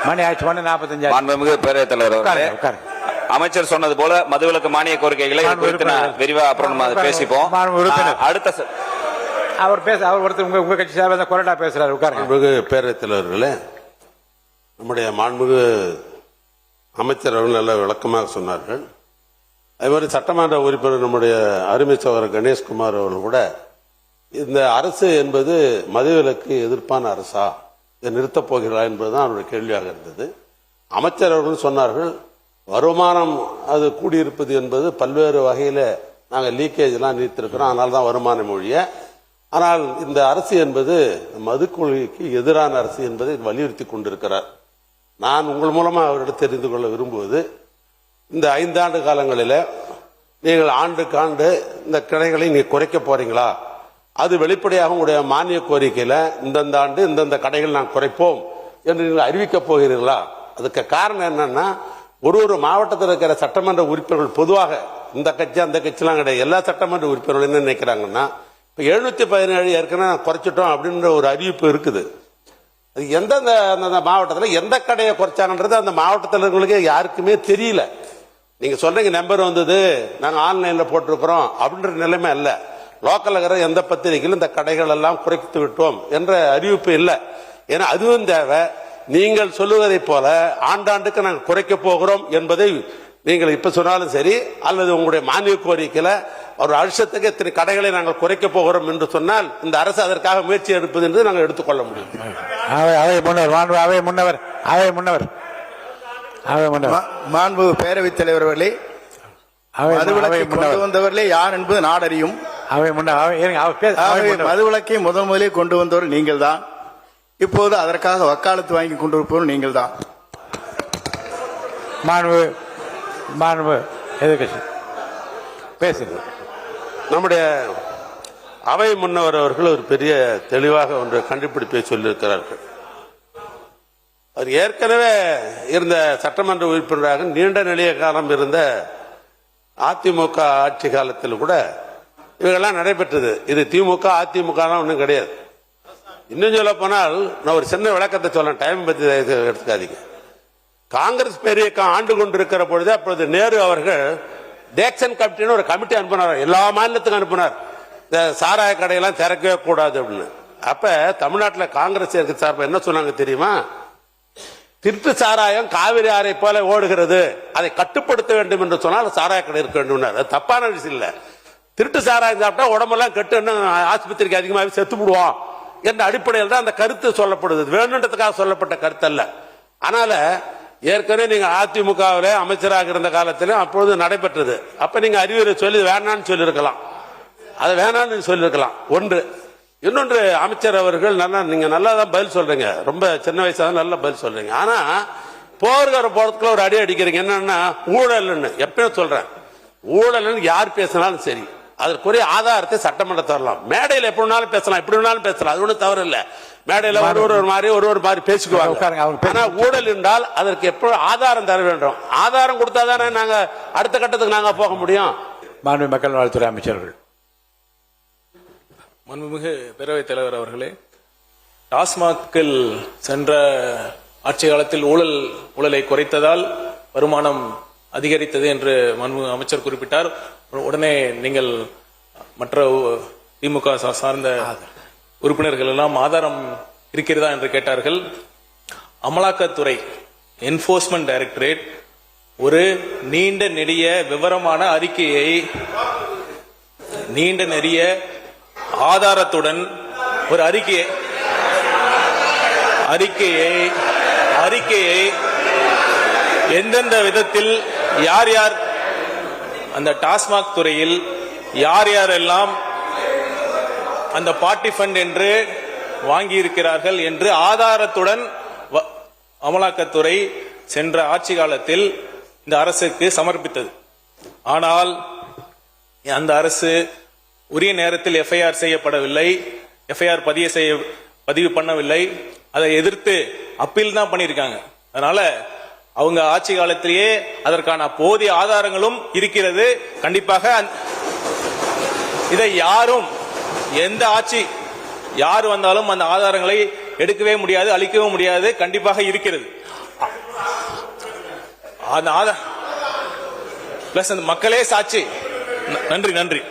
மணி ஆச்சு, மணி 45. மாண்புமிகு பேரவைத் தலைவர், அமைச்சர் சொன்னது போல மதுவிலக்கு மானிய கோரிக்கைகளை விரிவா அப்புறம் நம்ம பேசிப்போம். அடுத்த அவர் ஒருத்தர் உங்க கட்சி சார்பாக கொறடா பேசுறாரு. மாண்புமிகு பேரவைத் தலைவர்களே, நம்முடைய மாண்புமிகு அமைச்சர் அவர்கள் நல்ல விளக்கமாக சொன்னார்கள். அதே மாதிரி சட்டமன்ற உறுப்பினர் நம்முடைய அருமை சகோதரர் கணேஷ்குமார் அவர்கள் கூட இந்த அரசு என்பது மதுவிலக்கு எதிர்ப்பான அரசா, இதை நிறுத்தப் போகிறா என்பதுதான் அவருடைய கேள்வியாக இருந்தது. அமைச்சர் அவர்கள் சொன்னார்கள், வருமானம் அது கூடியிருப்பது என்பது பல்வேறு வகையில நாங்கள் லீக்கேஜ் எல்லாம் நீத்திருக்கிறோம், அதனால தான் வருமானம் ஒழிய, ஆனால் இந்த அரசு என்பது மது கொள்கைக்கு எதிரான அரசு என்பதை வலியுறுத்தி கொண்டிருக்கிறார். நான் உங்கள் மூலமா அவரிடம் தெரிந்து கொள்ள விரும்புவது, இந்த 5 ஆண்டு காலங்களில் நீங்கள் ஆண்டுக்கு ஆண்டு இந்த கடைகளை நீங்க குறைக்க போறீங்களா? அது வெளிப்படையாக உங்களுடைய மானிய கோரிக்கையில இந்தந்த ஆண்டு இந்தந்த கடைகள் நான் குறைப்போம் என்று நீங்கள் அறிவிக்க போகிறீர்களா? அதுக்கு காரணம் என்னன்னா, ஒரு மாவட்டத்தில் இருக்கிற சட்டமன்ற உறுப்பினர்கள் பொதுவாக இந்த கட்சி அந்த கட்சிலாம் கிடையாது, எல்லா சட்டமன்ற உறுப்பினர்கள் என்ன நினைக்கிறாங்கன்னா, இப்ப 717 ஏற்கனவே குறைச்சிட்டோம் அப்படின்ற ஒரு அறிவிப்பு இருக்குது. அது எந்தெந்த மாவட்டத்தில் எந்த கடையை குறைச்சாங்கன்றது அந்த மாவட்டத்தில் இருக்கிறவங்களுக்கு யாருக்குமே தெரியல. நீங்க சொல்றீங்க நம்பர் வந்தது, நாங்க ஆன்லைன்ல போட்டிருக்கிறோம் அப்படின்ற நிலைமை அல்ல. லோக்கல் இருக்கிற எந்த பத்திரிகையிலும் இந்த கடைகள் எல்லாம் குறைத்து விட்டோம் என்ற அறிவிப்பு இல்லை. ஏன்னா அதுவும் தேவை. நீங்கள் சொல்லுவதை போல ஆண்டாண்டுக்கு நாங்கள் குறைக்க போகிறோம் என்பதை நீங்கள் இப்ப சொன்னாலும் சரி, அல்லது உங்களுடைய மானிய கோரிக்கையில ஒரு வருஷத்துக்கு இத்தனை கடைகளை நாங்கள் குறைக்க போகிறோம் என்று சொன்னால் இந்த அரசு அதற்காக முயற்சி எடுப்பது என்று நாங்கள் எடுத்துக்கொள்ள முடியும். மாண்பு பேரவைத் தலைவர்களே, கொண்டு வந்தவர்களே யார் என்பது நாடறியும். மதுவிலக்கை முதலிலே கொண்டு வந்தவர் நீங்கள் தான். இப்போது அதற்காக வக்காலத்து வாங்கி கொண்டிருப்பவர் நீங்கள் தான். நம்முடைய அவை முன்னவர் அவர்கள் ஒரு பெரிய தெளிவாக ஒன்று கண்டுபிடிப்பை சொல்லியிருக்கிறார்கள். அவர் ஏற்கனவே இருந்த சட்டமன்ற உறுப்பினராக நீண்ட நெடிய காலம் இருந்த அதிமுக ஆட்சி காலத்தில் கூட இவைகள்லாம் நடைபெற்றது. இது திமுக அதிமுக ஒன்றும் கிடையாது. இன்னும் சொல்ல போனால் நான் ஒரு சின்ன விளக்கத்தை சொல்றேன், டைம் பத்தி எடுத்துக்காதீங்க. காங்கிரஸ் பேரியக்கம் ஆண்டு கொண்டிருக்கிற பொழுது அப்பொழுது நேரு அவர்கள் டேக்சன் கமிட்டின்னு ஒரு கமிட்டி அனுப்பினார், எல்லா மாநிலத்துக்கும் அனுப்பினார், இந்த சாராய கடையெல்லாம் திறக்கவே கூடாது அப்படின்னு. அப்ப தமிழ்நாட்டில் காங்கிரஸ் சார்பாக என்ன சொன்னாங்க தெரியுமா? திருட்டு சாராயம் காவிரி ஆறை போல ஓடுகிறது, அதை கட்டுப்படுத்த வேண்டும் என்று சொன்னால் சாராய கடை இருக்க வேண்டும். அது தப்பான விஷயம் இல்ல. திருட்டு சாராயம் சாப்பிட்டா உடம்பெல்லாம் கெட்டு ஆஸ்பத்திரிக்கு அதிகமாக செத்து விடுவோம் என்ற அடிப்படையில் தான் அந்த கருத்து சொல்லப்படுது, வேணுன்றதுக்காக சொல்லப்பட்ட கருத்து அல்ல. அதனால ஏற்கனவே நீங்க அதிமுகவிலே அமைச்சராக இருந்த காலத்திலும் அப்பொழுது நடைபெற்றது. அப்ப நீங்க அறிவுரை சொல்லி வேணான்னு சொல்லியிருக்கலாம், அது வேணான்னு சொல்லியிருக்கலாம். ஒன்று. இன்னொன்று, அமைச்சர் அவர்கள் நீங்க நல்லா தான் பதில் சொல்றீங்க, ரொம்ப சின்ன வயசா நல்ல பதில் சொல்றீங்க. ஆனா போகிற போறதுக்குள்ள ஒரு அடி அடிக்கிறீங்க. என்னன்னா ஊழல்னு எப்பயும் சொல்றேன், ஊழல் யார் பேசினாலும் சரி அதற்குரிய ஆதாரத்தை சட்டமன்றத்தை தரலாம். மேடையில் எப்படி வேணாலும் பேசலாம், எப்படி வேணாலும் பேசலாம், அது ஒன்றும் தவறு இல்லை. மேடையில் ஒரு மாதிரி பேசிக்குவாங்க. ஆனா ஊழல் என்றால் அதற்கு எப்பொழுது ஆதாரம் தர வேண்டும். ஆதாரம் கொடுத்தாதானே நாங்க அடுத்த கட்டத்துக்கு நாங்க போக முடியும். மாண்பு மக்கள் நலத்துறை அமைச்சர்கள். மாண்புமிகு பேரவைத் தலைவர் அவர்களே, டாஸ்மாகில் சென்ற ஆட்சி காலத்தில் ஊழலை குறைத்ததால் வருமானம் அதிகரித்தது என்று மாண்புமிகு அமைச்சர் குறிப்பிட்டார். உடனே நீங்கள் மற்ற திமுக சார்ந்த உறுப்பினர்கள் எல்லாம் ஆதாரம் இருக்கிறதா என்று கேட்டார்கள். அமலாக்கத்துறை என்போர்ஸ்மெண்ட் டைரக்டரேட் ஒரு நீண்ட நெடிய விவரமான அறிக்கையை நீண்ட நெடிய ஆதாரத்துடன் ஒரு அறிக்கையை எந்தெந்த விதத்தில் யார் யார் அந்த டாஸ்மாக் துறையில் யார் யாரெல்லாம் அந்த பார்ட்டி ஃபண்ட் என்று வாங்கி இருக்கிறார்கள் என்று ஆதாரத்துடன் அமலாக்கத்துறை சென்ற ஆட்சி காலத்தில் இந்த அரசுக்கு சமர்ப்பித்தது. ஆனால் அந்த அரசு உரிய நேரத்தில் எஃப்ஐஆர் செய்யப்படவில்லை, எஃப்ஐஆர் பதிவு பண்ணவில்லை. அதை எதிர்த்து அப்பீல் தான் பண்ணியிருக்காங்க. அதனால அவங்க ஆட்சி காலத்திலேயே அதற்கான போதிய ஆதாரங்களும் இருக்கிறது. கண்டிப்பாக இதை யாரும் எந்த ஆட்சி யார் வந்தாலும் அந்த ஆதாரங்களை எடுக்கவே முடியாது, அளிக்கவும் முடியாது, கண்டிப்பாக இருக்கிறது. அந்த பிளஸ் அந்த மக்களே சாட்சி. நன்றி.